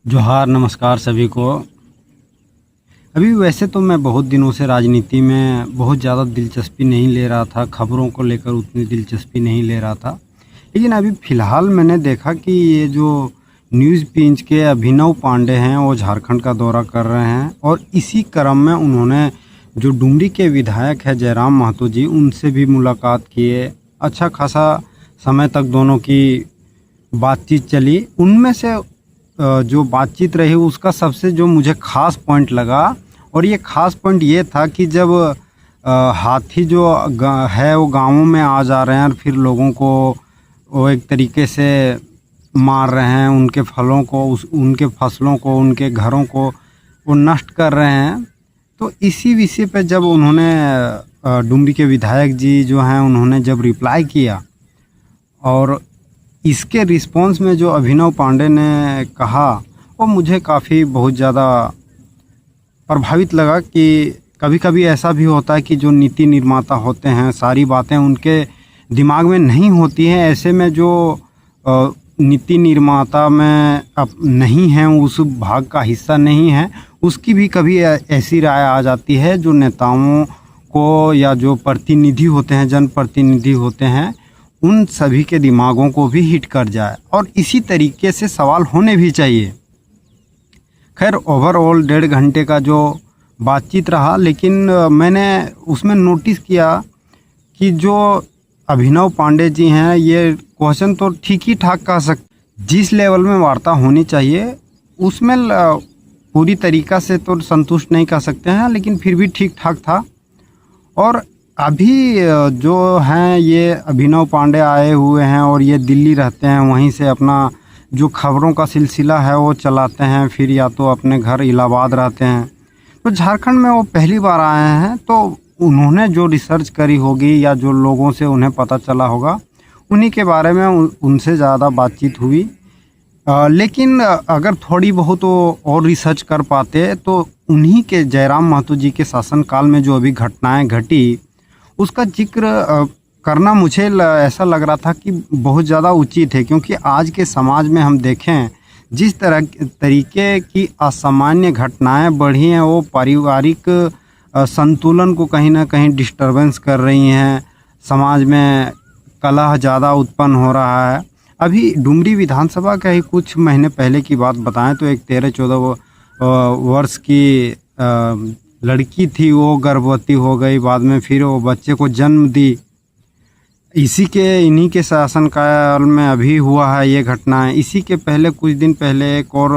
जोहार नमस्कार सभी को। अभी वैसे तो मैं बहुत दिनों से राजनीति में बहुत ज़्यादा दिलचस्पी नहीं ले रहा था, खबरों को लेकर उतनी दिलचस्पी नहीं ले रहा था। लेकिन अभी फ़िलहाल मैंने देखा कि ये जो न्यूज़ पिंच के अभिनव पांडे हैं वो झारखंड का दौरा कर रहे हैं और इसी क्रम में उन्होंने जो डुमरी के विधायक है जयराम महतो जी, उनसे भी मुलाकात किए। अच्छा खासा समय तक दोनों की बातचीत चली। उनमें से जो बातचीत रही उसका सबसे जो मुझे ख़ास पॉइंट लगा, और ये ख़ास पॉइंट ये था कि जब हाथी जो है वो गांवों में आ जा रहे हैं और फिर लोगों को वो एक तरीके से मार रहे हैं, उनके फलों को उनके फसलों को, उनके घरों को वो नष्ट कर रहे हैं। तो इसी विषय पे जब उन्होंने डुमरी के विधायक जी जो हैं उन्होंने जब रिप्लाई किया, और इसके रिस्पॉन्स में जो अभिनव पांडे ने कहा वो मुझे काफ़ी बहुत ज़्यादा प्रभावित लगा कि कभी कभी ऐसा भी होता है कि जो नीति निर्माता होते हैं सारी बातें उनके दिमाग में नहीं होती हैं। ऐसे में जो नीति निर्माता में अब नहीं हैं, उस भाग का हिस्सा नहीं है, उसकी भी कभी ऐसी राय आ जाती है जो नेताओं को या जो प्रतिनिधि होते हैं, जनप्रतिनिधि होते हैं, उन सभी के दिमागों को भी हिट कर जाए। और इसी तरीके से सवाल होने भी चाहिए। खैर ओवरऑल 1.5 घंटे का जो बातचीत रहा, लेकिन मैंने उसमें नोटिस किया कि जो अभिनव पांडे जी हैं ये क्वेश्चन तो ठीक ही ठाक कह सकते, जिस लेवल में वार्ता होनी चाहिए उसमें पूरी तरीक़ा से तो संतुष्ट नहीं कर सकते हैं, लेकिन फिर भी ठीक ठाक था। और अभी जो हैं ये अभिनव पांडे आए हुए हैं और ये दिल्ली रहते हैं, वहीं से अपना जो खबरों का सिलसिला है वो चलाते हैं, फिर या तो अपने घर इलाहाबाद रहते हैं। तो झारखंड में वो पहली बार आए हैं, तो उन्होंने जो रिसर्च करी होगी या जो लोगों से उन्हें पता चला होगा उन्हीं के बारे में उनसे ज़्यादा बातचीत हुई। लेकिन अगर थोड़ी बहुत और रिसर्च कर पाते तो उन्हीं के जयराम महतो जी के शासनकाल में जो अभी घटनाएं घटी उसका जिक्र करना मुझे ऐसा लग रहा था कि बहुत ज़्यादा उचित है। क्योंकि आज के समाज में हम देखें जिस तरीके की असामान्य घटनाएं बढ़ी हैं वो पारिवारिक संतुलन को कहीं ना कहीं डिस्टर्बेंस कर रही हैं, समाज में कलह ज़्यादा उत्पन्न हो रहा है। अभी डुमरी विधानसभा का ही कुछ महीने पहले की बात बताएं तो एक 13-14 वर्ष की लड़की थी, वो गर्भवती हो गई, बाद में फिर वो बच्चे को जन्म दी। इन्हीं के शासनकाल में अभी हुआ है ये घटना है। इसी के पहले कुछ दिन पहले एक और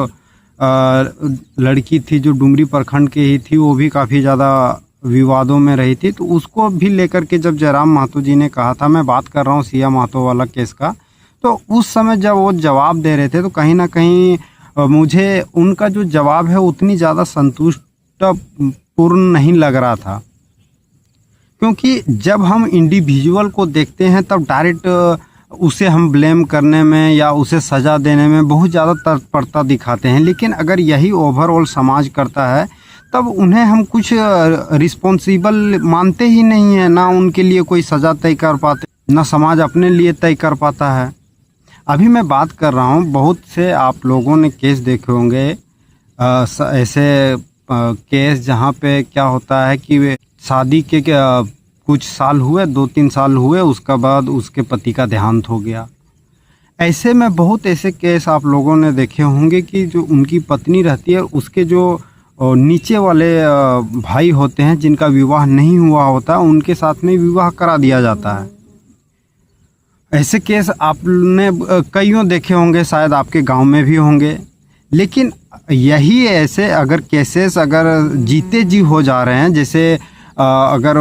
लड़की थी जो डुमरी प्रखंड की ही थी, वो भी काफ़ी ज़्यादा विवादों में रही थी। तो उसको भी लेकर के जब जयराम महतो जी ने कहा था, मैं बात कर रहा हूँ सिया महतो वाला केस का, तो उस समय जब वो जवाब दे रहे थे तो कहीं ना कहीं मुझे उनका जो जवाब है उतनी ज़्यादा संतुष्टपूर्ण नहीं लग रहा था। क्योंकि जब हम इंडिविजुअल को देखते हैं तब डायरेक्ट उसे हम ब्लेम करने में या उसे सज़ा देने में बहुत ज़्यादा तत्परता दिखाते हैं। लेकिन अगर यही ओवरऑल समाज करता है तब उन्हें हम कुछ रिस्पॉन्सिबल मानते ही नहीं हैं, ना उनके लिए कोई सज़ा तय कर पाते, ना समाज अपने लिए तय कर पाता है। अभी मैं बात कर रहा हूँ, बहुत से आप लोगों ने केस देखे होंगे ऐसे केस जहाँ पे क्या होता है कि वे शादी के कुछ साल हुए, 2-3 साल हुए, उसके बाद उसके पति का देहांत हो गया। ऐसे में बहुत ऐसे केस आप लोगों ने देखे होंगे कि जो उनकी पत्नी रहती है उसके जो नीचे वाले भाई होते हैं जिनका विवाह नहीं हुआ होता, उनके साथ में विवाह करा दिया जाता है। ऐसे केस आपने कईयों देखे होंगे, शायद आपके गांव में भी होंगे। लेकिन यही ऐसे अगर केसेस अगर जीते जी हो जा रहे हैं, जैसे अगर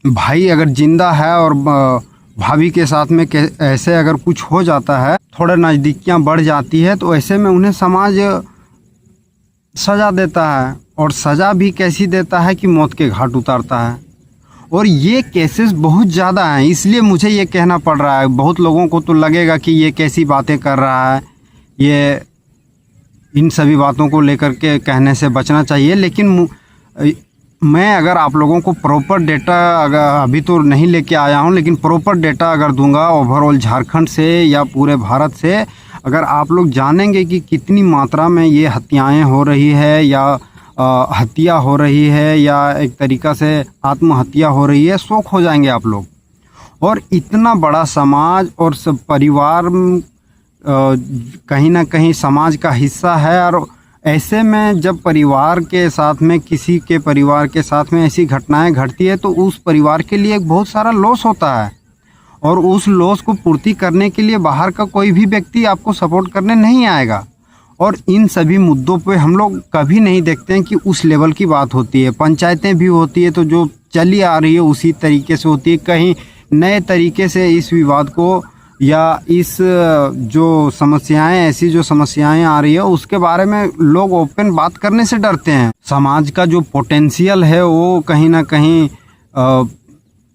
भाई अगर जिंदा है और भाभी के साथ में ऐसे अगर कुछ हो जाता है, थोड़ा नज़दीकियाँ बढ़ जाती है, तो ऐसे में उन्हें समाज सज़ा देता है, और सज़ा भी कैसी देता है कि मौत के घाट उतारता है। और ये केसेस बहुत ज़्यादा हैं, इसलिए मुझे ये कहना पड़ रहा है। बहुत लोगों को तो लगेगा कि ये कैसी बातें कर रहा है, ये इन सभी बातों को लेकर के कहने से बचना चाहिए। लेकिन मैं अगर आप लोगों को प्रॉपर डेटा अगर अभी तो नहीं लेके आया हूँ, लेकिन प्रॉपर डेटा अगर दूंगा ओवरऑल झारखंड से या पूरे भारत से, अगर आप लोग जानेंगे कि कितनी मात्रा में ये हत्याएं हो रही है या हत्या हो रही है या एक तरीक़ा से आत्महत्या हो रही है, शौक हो जाएंगे आप लोग। और इतना बड़ा समाज और सब परिवार कहीं ना कहीं समाज का हिस्सा है, और ऐसे में जब परिवार के साथ में, किसी के परिवार के साथ में ऐसी घटनाएं घटती है तो उस परिवार के लिए एक बहुत सारा लॉस होता है, और उस लॉस को पूर्ति करने के लिए बाहर का कोई भी व्यक्ति आपको सपोर्ट करने नहीं आएगा। और इन सभी मुद्दों पे हम लोग कभी नहीं देखते हैं कि उस लेवल की बात होती है। पंचायतें भी होती है तो जो चली आ रही है उसी तरीके से होती है, कहीं नए तरीके से इस विवाद को या इस जो समस्याएं, ऐसी जो समस्याएं आ रही है उसके बारे में लोग ओपन बात करने से डरते हैं। समाज का जो पोटेंशियल है वो कहीं ना कहीं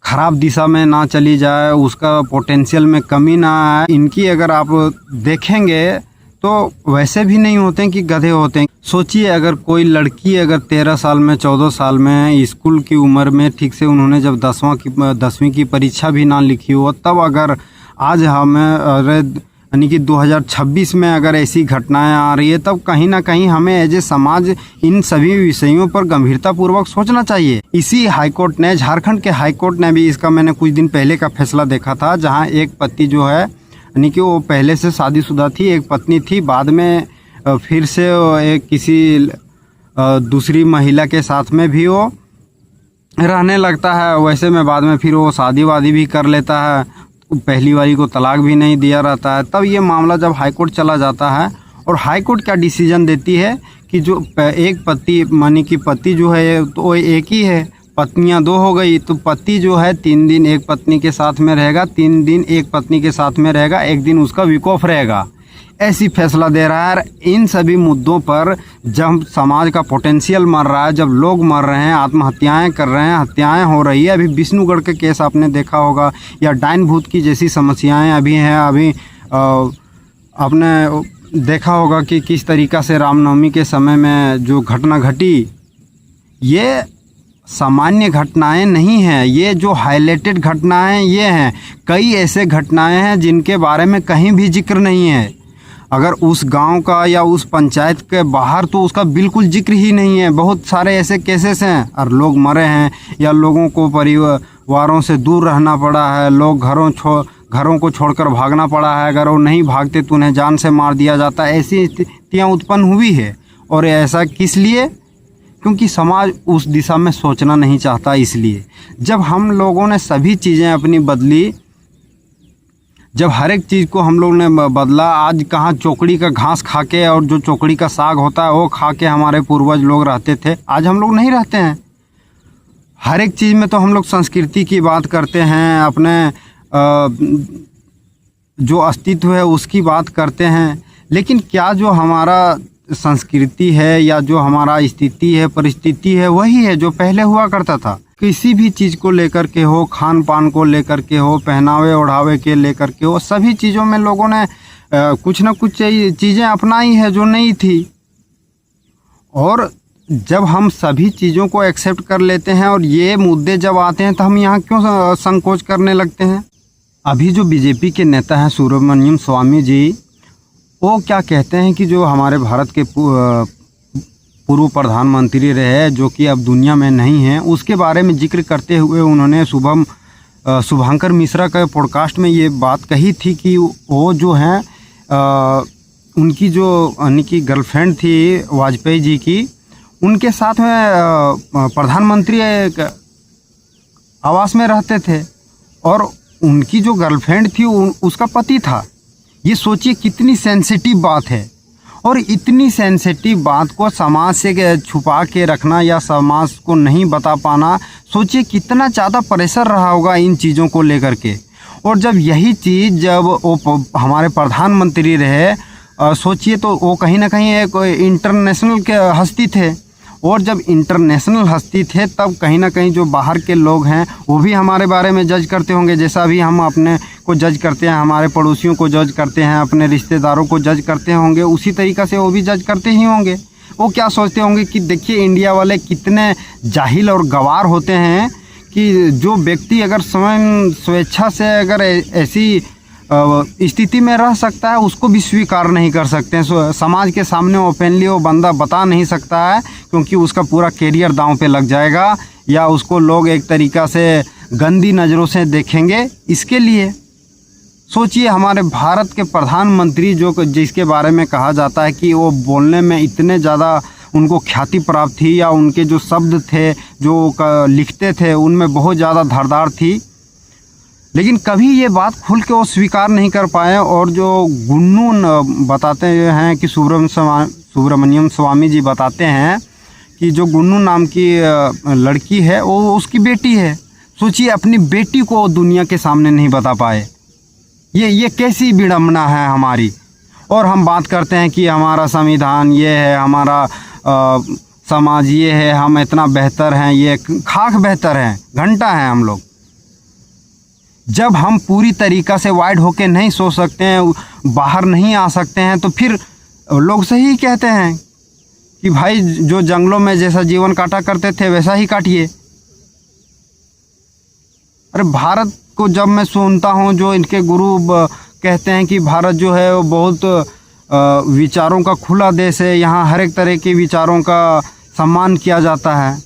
खराब दिशा में ना चली जाए, उसका पोटेंशियल में कमी ना आए। इनकी अगर आप देखेंगे तो वैसे भी नहीं होते हैं कि गधे होते हैं। सोचिए अगर कोई लड़की अगर 13 साल में, 14 साल में, स्कूल की उम्र में ठीक से उन्होंने जब 10वीं की परीक्षा भी ना लिखी हो, तब अगर आज हमें यानी कि 2026 में अगर ऐसी घटनाएं आ रही है, तब कहीं ना कहीं हमें एज ए समाज इन सभी विषयों पर गंभीरतापूर्वक सोचना चाहिए। इसी हाईकोर्ट ने, झारखंड के हाईकोर्ट ने भी इसका, मैंने कुछ दिन पहले का फैसला देखा था, जहां एक पति जो है यानी कि वो पहले से शादीशुदा थी, एक पत्नी थी, बाद में फिर से एक किसी दूसरी महिला के साथ में भी वो रहने लगता है। वैसे में बाद में फिर वो शादी वादी भी कर लेता है, पहली वाली को तलाक भी नहीं दिया रहता है। तब ये मामला जब हाईकोर्ट चला जाता है, और हाईकोर्ट क्या डिसीजन देती है कि जो एक पति मानी कि पति जो है तो वो एक ही है, पत्नियां 2 हो गई, तो पति जो है 3 दिन एक पत्नी के साथ में रहेगा, 3 दिन एक पत्नी के साथ में रहेगा, 1 दिन उसका वीक ऑफ रहेगा। ऐसी फैसला दे रहा है। इन सभी मुद्दों पर जब समाज का पोटेंशियल मर रहा है, जब लोग मर रहे हैं, आत्महत्याएं कर रहे हैं, हत्याएं हो रही है, अभी विष्णुगढ़ के केस आपने देखा होगा, या डायन भूत की जैसी समस्याएं अभी हैं। अभी आपने देखा होगा कि किस तरीक़ा से रामनवमी के समय में जो घटना घटी, ये सामान्य घटनाएं नहीं हैं, ये जो हाईलाइटेड घटनाएं ये हैं। कई ऐसे घटनाएं हैं जिनके बारे में कहीं भी जिक्र नहीं है। अगर उस गांव का या उस पंचायत के बाहर तो उसका बिल्कुल जिक्र ही नहीं है। बहुत सारे ऐसे केसेस हैं और लोग मरे हैं, या लोगों को परिवारों से दूर रहना पड़ा है, लोग घरों को छोड़कर भागना पड़ा है। अगर वो नहीं भागते तो उन्हें जान से मार दिया जाता है। ऐसी स्थितियाँ उत्पन्न हुई है, और ऐसा किस लिए? क्योंकि समाज उस दिशा में सोचना नहीं चाहता। इसलिए जब हम लोगों ने सभी चीज़ें अपनी बदली, जब हर एक चीज़ को हम लोग ने बदला, आज कहाँ चोकड़ी का घास खा के और जो चोकड़ी का साग होता है वो खा के हमारे पूर्वज लोग रहते थे, आज हम लोग नहीं रहते हैं। हर एक चीज़ में तो हम लोग संस्कृति की बात करते हैं, अपने जो अस्तित्व है उसकी बात करते हैं, लेकिन क्या जो हमारा संस्कृति है या जो हमारा स्थिति है, परिस्थिति है, वही है जो पहले हुआ करता था। किसी भी चीज़ को लेकर के हो, खान पान को लेकर के हो, पहनावे ओढ़ावे के लेकर के हो, सभी चीज़ों में लोगों ने कुछ ना कुछ चीज़ें अपनाई है जो नहीं थी। और जब हम सभी चीज़ों को एक्सेप्ट कर लेते हैं और ये मुद्दे जब आते हैं तो हम यहाँ क्यों संकोच करने लगते हैं? अभी जो बीजेपी के नेता हैं सुब्रमण्यम स्वामी जी, वो क्या कहते हैं कि जो हमारे भारत के पूर्व प्रधानमंत्री रहे, जो कि अब दुनिया में नहीं हैं, उसके बारे में जिक्र करते हुए उन्होंने शुभंकर मिश्रा के पॉडकास्ट में ये बात कही थी कि वो जो हैं उनकी जो यानी कि गर्लफ्रेंड थी वाजपेयी जी की, उनके साथ में प्रधानमंत्री एक आवास में रहते थे, और उनकी जो गर्लफ्रेंड थी उसका पति था। ये सोचिए कितनी सेंसिटिव बात है, और इतनी सेंसिटिव बात को समाज से छुपा के रखना या समाज को नहीं बता पाना, सोचिए कितना ज़्यादा प्रेशर रहा होगा इन चीज़ों को लेकर के। और जब यही चीज़ जब वो हमारे प्रधानमंत्री रहे, सोचिए तो वो कहीं ना कहीं एक इंटरनेशनल के हस्ती थे, और जब इंटरनेशनल हस्ती थे तब कहीं ना कहीं जो बाहर के लोग हैं वो भी हमारे बारे में जज करते होंगे, जैसा भी हम अपने को जज करते हैं, हमारे पड़ोसियों को जज करते हैं, अपने रिश्तेदारों को जज करते होंगे, उसी तरीक़ा से वो भी जज करते ही होंगे। वो क्या सोचते होंगे कि देखिए इंडिया वाले कितने जाहिल और गवार होते हैं कि जो व्यक्ति अगर स्वयं स्वेच्छा से अगर ऐसी स्थिति में रह सकता है उसको भी स्वीकार नहीं कर सकते हैं। समाज के सामने ओपनली वो बंदा बता नहीं सकता है, क्योंकि उसका पूरा कैरियर दांव पे लग जाएगा या उसको लोग एक तरीक़ा से गंदी नज़रों से देखेंगे। इसके लिए सोचिए, हमारे भारत के प्रधानमंत्री जिसके बारे में कहा जाता है कि वो बोलने में इतने ज़्यादा उनको ख्याति प्राप्त थी, या उनके जो शब्द थे जो लिखते थे उनमें बहुत ज़्यादा धारदार थी, लेकिन कभी ये बात खुल के वो स्वीकार नहीं कर पाए। और जो गुन्नू बताते हैं कि सुब्रमण्यम स्वामी जी बताते हैं कि जो गुन्नू नाम की लड़की है वो उसकी बेटी है। सोचिए, अपनी बेटी को दुनिया के सामने नहीं बता पाए। ये कैसी विडंबना है हमारी। और हम बात करते हैं कि हमारा संविधान ये है, हमारा समाज ये है, हम इतना बेहतर हैं, ये खाक बेहतर हैं, घंटा हैं हम लोग। जब हम पूरी तरीक़ा से वाइड होके नहीं सो सकते हैं, बाहर नहीं आ सकते हैं, तो फिर लोग सही कहते हैं कि भाई जो जंगलों में जैसा जीवन काटा करते थे वैसा ही काटिए। अरे भारत को जब मैं सुनता हूँ, जो इनके गुरु कहते हैं कि भारत जो है वो बहुत विचारों का खुला देश है, यहाँ हर एक तरह के विचारों का सम्मान किया जाता है।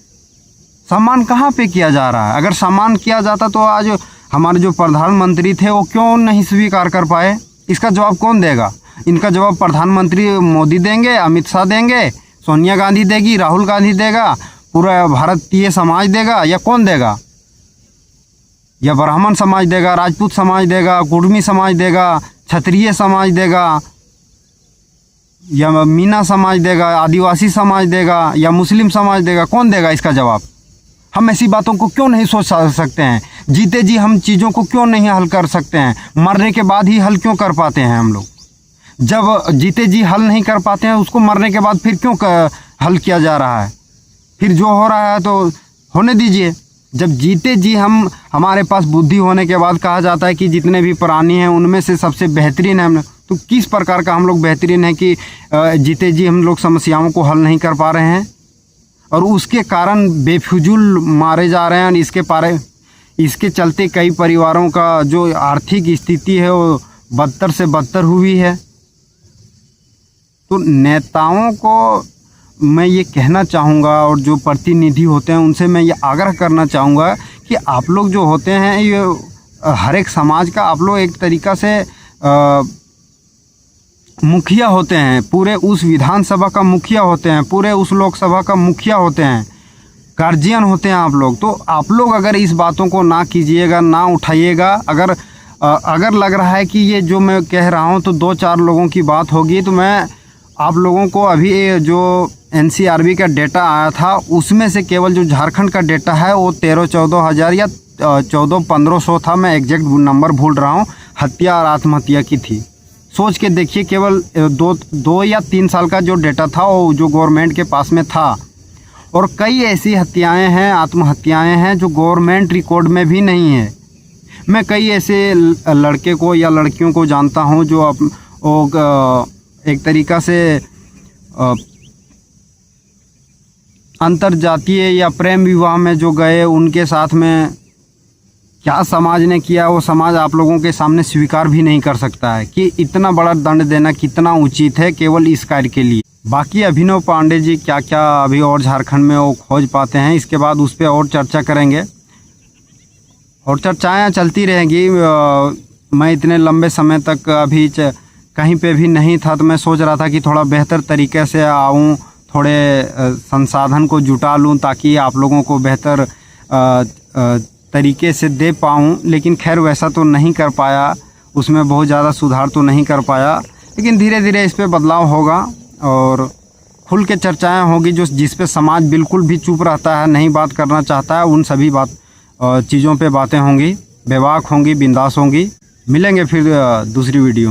सम्मान कहाँ पे किया जा रहा है? अगर सम्मान किया जाता तो आज हमारे जो प्रधानमंत्री थे वो क्यों नहीं स्वीकार कर पाए? इसका जवाब कौन देगा? इनका जवाब प्रधानमंत्री मोदी देंगे, अमित शाह देंगे, सोनिया गांधी देगी, राहुल गांधी देगा, पूरा भारतीय समाज देगा, या कौन देगा? या ब्राह्मण समाज देगा, राजपूत समाज देगा, कुर्मी समाज देगा, क्षत्रिय समाज देगा, या मीना समाज देगा, आदिवासी समाज देगा, या मुस्लिम समाज देगा? कौन देगा इसका जवाब? हम ऐसी बातों को क्यों नहीं सोच सकते हैं? जीते जी हम चीज़ों को क्यों नहीं हल कर सकते हैं? मरने के बाद ही हल क्यों कर पाते हैं हम लोग? जब जीते जी हल नहीं कर पाते हैं, उसको मरने के बाद फिर क्यों हल किया जा रहा है? फिर जो हो रहा है तो होने दीजिए। जब जीते जी हमारे पास बुद्धि होने के बाद कहा जाता है कि जितने भी प्राणी हैं उनमें से सबसे बेहतरीन है हम लोग, तो किस प्रकार का हम लोग बेहतरीन है कि जीते जी हम लोग समस्याओं को हल नहीं कर पा रहे हैं और उसके कारण बेफिजूल मारे जा रहे हैं। इसके चलते कई परिवारों का जो आर्थिक स्थिति है वो बदतर से बदतर हुई है। तो नेताओं को मैं ये कहना चाहूँगा, और जो प्रतिनिधि होते हैं उनसे मैं ये आग्रह करना चाहूँगा कि आप लोग जो होते हैं, ये हर एक समाज का आप लोग एक तरीक़ा से मुखिया होते हैं, पूरे उस विधानसभा का मुखिया होते हैं, पूरे उस लोकसभा का मुखिया होते हैं, गार्जियन होते हैं आप लोग। तो आप लोग अगर इस बातों को ना कीजिएगा, ना उठाइएगा, अगर लग रहा है कि ये जो मैं कह रहा हूँ तो 2-4 लोगों की बात होगी, तो मैं आप लोगों को अभी जो NCRB का डेटा आया था उसमें से केवल जो झारखंड का डेटा है वो 13-14 हज़ार या 14-1500 था, मैं एग्जैक्ट नंबर भूल रहा हूँ, हत्या और आत्महत्या की थी। सोच के देखिए, केवल 2 या 3 साल का जो डेटा था वो जो गवर्नमेंट के पास में था। और कई ऐसी हत्याएं हैं, आत्महत्याएं हैं जो गवर्नमेंट रिकॉर्ड में भी नहीं है। मैं कई ऐसे लड़के को या लड़कियों को जानता हूं जो एक तरीक़ा से अंतरजातीय या प्रेम विवाह में जो गए, उनके साथ में क्या समाज ने किया वो समाज आप लोगों के सामने स्वीकार भी नहीं कर सकता है कि इतना बड़ा दंड देना कितना उचित है केवल इस कार्य के लिए। बाकी अभिनव पांडे जी क्या क्या अभी और झारखंड में वो खोज पाते हैं, इसके बाद उस पर और चर्चा करेंगे और चर्चाएं चलती रहेंगी। मैं इतने लंबे समय तक अभी कहीं पे भी नहीं था, तो मैं सोच रहा था कि थोड़ा बेहतर तरीके से आऊँ, थोड़े संसाधन को जुटा लूँ ताकि आप लोगों को बेहतर तरीके से दे पाऊँ। लेकिन खैर वैसा तो नहीं कर पाया, उसमें बहुत ज़्यादा सुधार तो नहीं कर पाया, लेकिन धीरे धीरे इस पर बदलाव होगा और खुल के चर्चाएं होगी। जिस पे समाज बिल्कुल भी चुप रहता है, नहीं बात करना चाहता है, उन सभी चीज़ों पे बातें होंगी, बेबाक होंगी, बिंदास होंगी। मिलेंगे फिर दूसरी वीडियो।